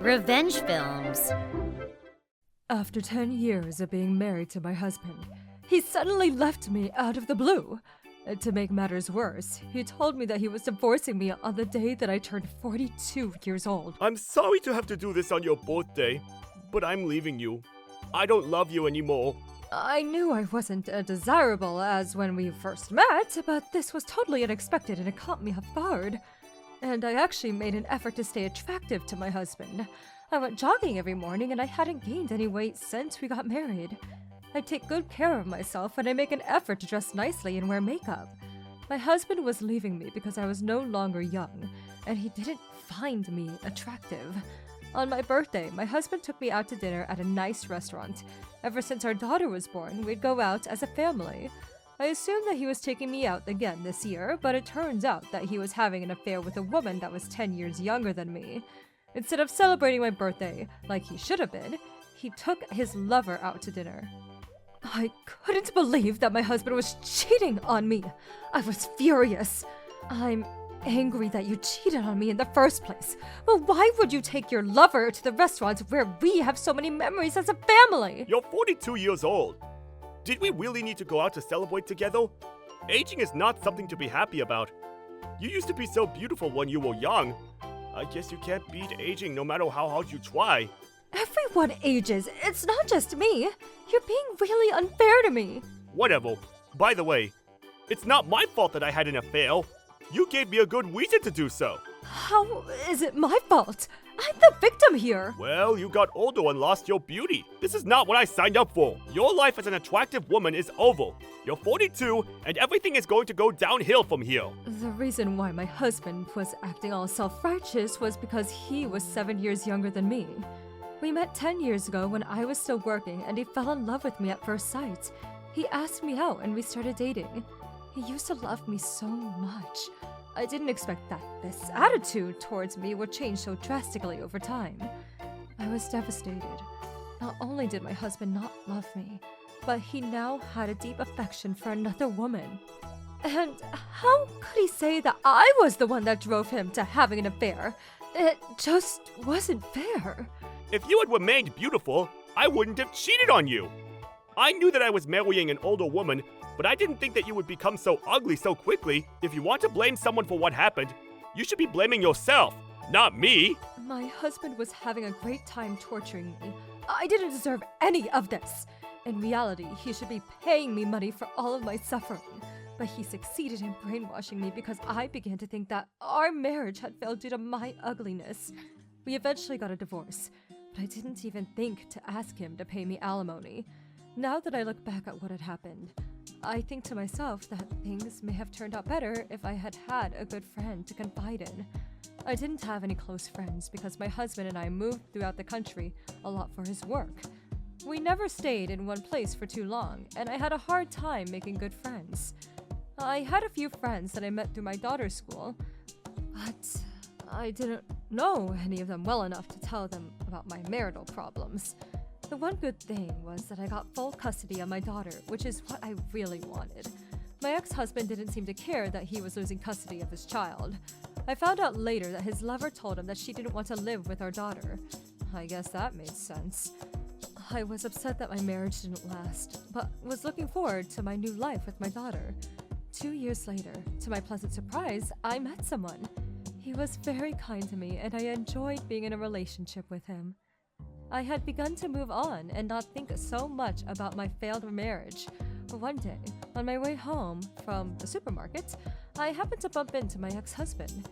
Revenge films. After 10 years of being married to my husband, he suddenly left me out of the blue. To make matters worse, he told me that he was divorcing me on the day that I turned 42 years old. I'm sorry to have to do this on your birthday, but I'm leaving you. I don't love you anymore. I knew I wasn't as desirable as when we first met, but this was totally unexpected and it caught me off guard. And I actually made an effort to stay attractive to my husband. I went jogging every morning and I hadn't gained any weight since we got married. I take good care of myself and I make an effort to dress nicely and wear makeup. My husband was leaving me because I was no longer young, and he didn't find me attractive. On my birthday, my husband took me out to dinner at a nice restaurant. Ever since our daughter was born, we'd go out as a family. I assumed that he was taking me out again this year, but it turns out that he was having an affair with a woman that was 10 years younger than me. Instead of celebrating my birthday, like he should have been, he took his lover out to dinner. I couldn't believe that my husband was cheating on me. I was furious. I'm angry that you cheated on me in the first place. But why would you take your lover to the restaurant where we have so many memories as a family? You're 42 years old. Did we really need to go out to celebrate together? Aging is not something to be happy about. You used to be so beautiful when you were young. I guess you can't beat aging no matter how hard you try. Everyone ages. It's not just me. You're being really unfair to me. Whatever. By the way, it's not my fault that I had an affair. You gave me a good reason to do so. How is it my fault? I'm the victim here. Well, you got older and lost your beauty. This is not what I signed up for. Your life as an attractive woman is over. You're 42, and everything is going to go downhill from here. The reason why my husband was acting all self-righteous was because he was 7 years younger than me. We met 10 years ago when I was still working, and he fell in love with me at first sight. He asked me out and we started dating. He used to love me so much. I didn't expect that this attitude towards me would change so drastically over time. I was devastated. Not only did my husband not love me, but he now had a deep affection for another woman. And how could he say that I was the one that drove him to having an affair? It just wasn't fair. If you had remained beautiful, I wouldn't have cheated on you. I knew that I was marrying an older woman, but I didn't think that you would become so ugly so quickly. If you want to blame someone for what happened, you should be blaming yourself, not me. My husband was having a great time torturing me. I didn't deserve any of this. In reality, he should be paying me money for all of my suffering. But he succeeded in brainwashing me because I began to think that our marriage had failed due to my ugliness. We eventually got a divorce, but I didn't even think to ask him to pay me alimony. Now that I look back at what had happened, I think to myself that things may have turned out better if I had had a good friend to confide in. I didn't have any close friends because my husband and I moved throughout the country a lot for his work. We never stayed in one place for too long, and I had a hard time making good friends. I had a few friends that I met through my daughter's school, but I didn't know any of them well enough to tell them about my marital problems. The one good thing was that I got full custody of my daughter, which is what I really wanted. My ex-husband didn't seem to care that he was losing custody of his child. I found out later that his lover told him that she didn't want to live with our daughter. I guess that made sense. I was upset that my marriage didn't last, but was looking forward to my new life with my daughter. 2 years later, to my pleasant surprise, I met someone. He was very kind to me, and I enjoyed being in a relationship with him. I had begun to move on and not think so much about my failed marriage. One day, on my way home from the supermarket, I happened to bump into my ex-husband.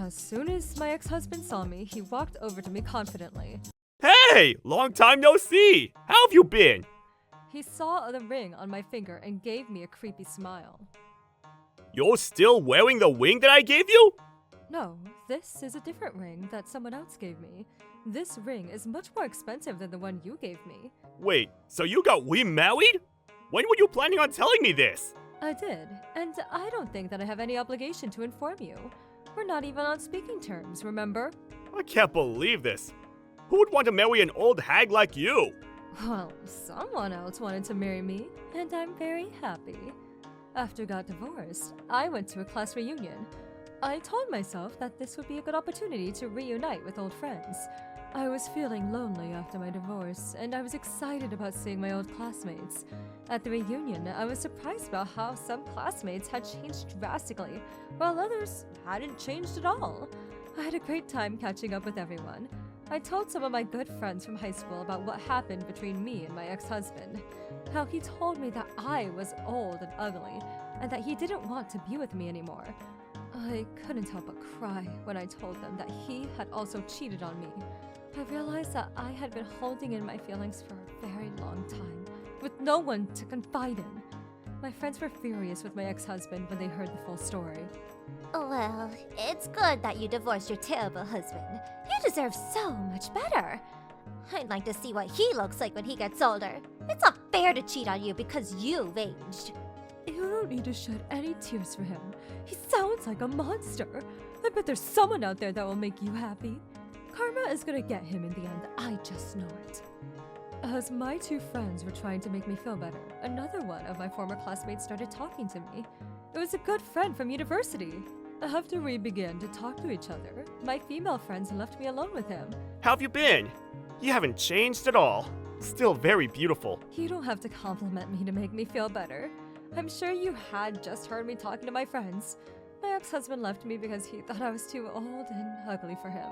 As soon as my ex-husband saw me, he walked over to me confidently. Hey, long time no see. How have you been? He saw the ring on my finger and gave me a creepy smile. You're still wearing the ring that I gave you? No, this is a different ring that someone else gave me. This ring is much more expensive than the one you gave me. Wait, so you got remarried? When were you planning on telling me this? I did, and I don't think that I have any obligation to inform you. We're not even on speaking terms, remember? I can't believe this. Who would want to marry an old hag like you? Well, someone else wanted to marry me, and I'm very happy. After I got divorced, I went to a class reunion. I told myself that this would be a good opportunity to reunite with old friends. I was feeling lonely after my divorce, and I was excited about seeing my old classmates. At the reunion, I was surprised about how some classmates had changed drastically, while others hadn't changed at all. I had a great time catching up with everyone. I told some of my good friends from high school about what happened between me and my ex-husband. How he told me that I was old and ugly, and that he didn't want to be with me anymore. I couldn't help but cry when I told them that he had also cheated on me. I realized that I had been holding in my feelings for a very long time, with no one to confide in. My friends were furious with my ex-husband when they heard the full story. Well, it's good that you divorced your terrible husband. You deserve so much better. I'd like to see what he looks like when he gets older. It's not fair to cheat on you because you've aged. You don't need to shed any tears for him. He sounds like a monster. I bet there's someone out there that will make you happy. Karma is gonna get him in the end, I just know it. As my two friends were trying to make me feel better, another one of my former classmates started talking to me. It was a good friend from university. After we began to talk to each other, my female friends left me alone with him. How have you been? You haven't changed at all. Still very beautiful. You don't have to compliment me to make me feel better. I'm sure you had just heard me talking to my friends. My ex-husband left me because he thought I was too old and ugly for him.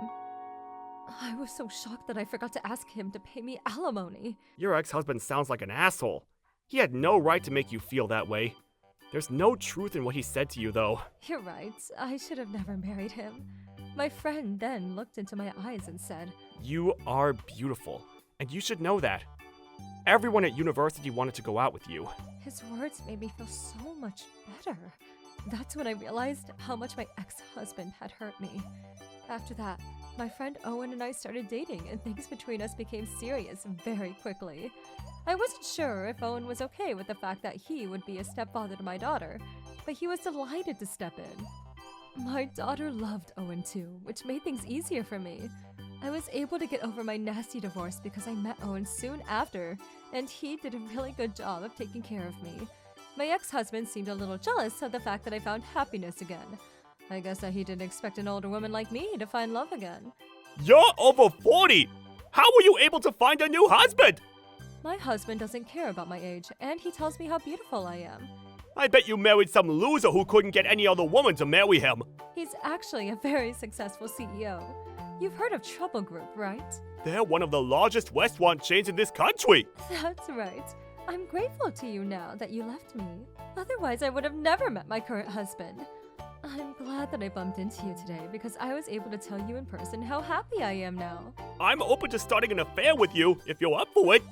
I was so shocked that I forgot to ask him to pay me alimony. Your ex-husband sounds like an asshole. He had no right to make you feel that way. There's no truth in what he said to you, though. You're right. I should have never married him. My friend then looked into my eyes and said, You are beautiful, and you should know that. Everyone at university wanted to go out with you. His words made me feel so much better. That's when I realized how much my ex-husband had hurt me. After that, my friend Owen and I started dating, and things between us became serious very quickly. I wasn't sure if Owen was okay with the fact that he would be a stepfather to my daughter, but he was delighted to step in. My daughter loved Owen too, which made things easier for me. I was able to get over my nasty divorce because I met Owen soon after, and he did a really good job of taking care of me. My ex-husband seemed a little jealous of the fact that I found happiness again. I guess that he didn't expect an older woman like me to find love again. You're over 40! How were you able to find a new husband? My husband doesn't care about my age, and he tells me how beautiful I am. I bet you married some loser who couldn't get any other woman to marry him. He's actually a very successful CEO. You've heard of Trouble Group, right? They're one of the largest restaurant chains in this country. That's right. I'm grateful to you now that you left me. Otherwise, I would have never met my current husband. I'm glad that I bumped into you today because I was able to tell you in person how happy I am now. I'm open to starting an affair with you if you're up for it.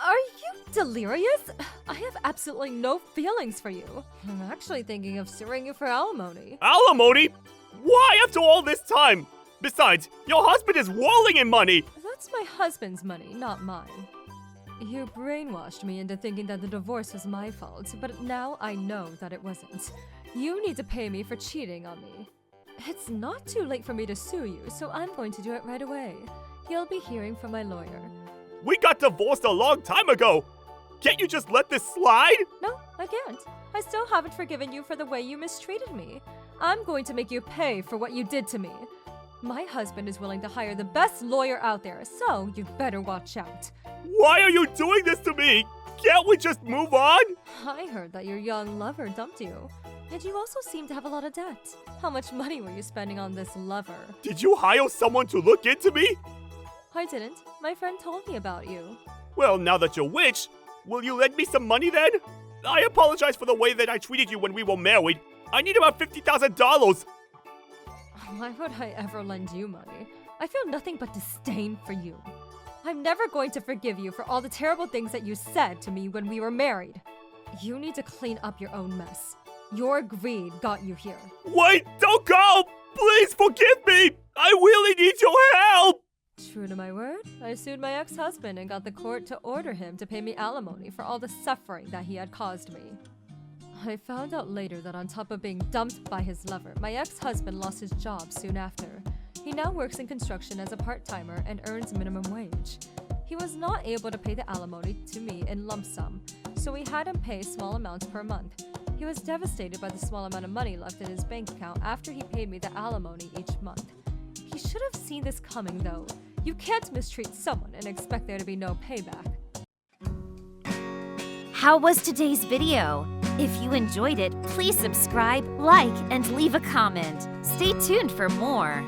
Are you delirious? I have absolutely no feelings for you. I'm actually thinking of suing you for alimony. Alimony? Why after all this time? Besides, your husband is rolling in money. That's my husband's money, not mine. You brainwashed me into thinking that the divorce was my fault, but now I know that it wasn't. You need to pay me for cheating on me. It's not too late for me to sue you, so I'm going to do it right away. You'll be hearing from my lawyer. We got divorced a long time ago. Can't you just let this slide? No, I can't. I still haven't forgiven you for the way you mistreated me. I'm going to make you pay for what you did to me. My husband is willing to hire the best lawyer out there, so you better watch out. Why are you doing this to me? Can't we just move on? I heard that your young lover dumped you. And you also seem to have a lot of debt. How much money were you spending on this lover? Did you hire someone to look into me? I didn't. My friend told me about you. Well, now that you're rich, will you lend me some money then? I apologize for the way that I treated you when we were married. I need about $50,000. Why would I ever lend you money? I feel nothing but disdain for you. I'm never going to forgive you for all the terrible things that you said to me when we were married. You need to clean up your own mess. Your greed got you here. Wait, don't go! Please forgive me! I really need your help! True to my word, I sued my ex-husband and got the court to order him to pay me alimony for all the suffering that he had caused me. I found out later that on top of being dumped by his lover, my ex-husband lost his job soon after. He now works in construction as a part-timer and earns minimum wage. He was not able to pay the alimony to me in lump sum, so we had him pay small amounts per month. He was devastated by the small amount of money left in his bank account after he paid me the alimony each month. He should have seen this coming, though. You can't mistreat someone and expect there to be no payback. How was today's video? If you enjoyed it, please subscribe, like, and leave a comment. Stay tuned for more.